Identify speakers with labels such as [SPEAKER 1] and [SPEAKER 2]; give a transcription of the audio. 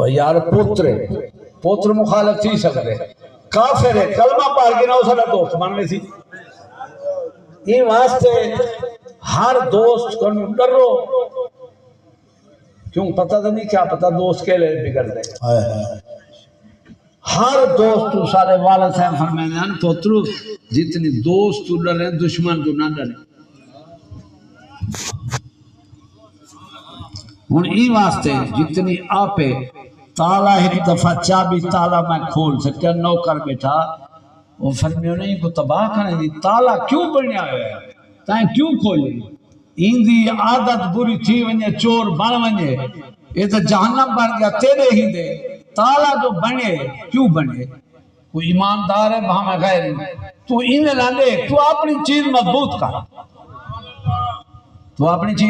[SPEAKER 1] یار پوتر مخالف تھی سکتے کافر ہے کلمہ پڑھ کے نہ ہو سکتا دوست بن گئی سی یہ واسطے ہر دوست کو ڈرو کیوں پتہ تو نہیں کیا پتہ دوست کے لئے بگڑ دے ہر دوست تو سارے والد صاحب فرمائے ہیں پوترو جتنی دوست تو ڈرے دشمن تو نہ ڈرے ہن ای واسطے جتنی آپے تالا ایک دفعہ چابی تالا میں کھول سکتا نوکر بیٹھا وہ فرمیو نہیں کو تباہ کرنے دی تالا کیوں بنیا ہے تائیں کیوں کھولے ایندی عادت بری تھی ونجے چور بن ونجے یہ تو جہنم بن گیا تیرے ہی دے تالا جو بنے کیوں بنے کوئی ایماندار ہے بہاں میں غیر تو انہیں لاندے تو اپنی چیز مضبوط کر تو اپنی چیز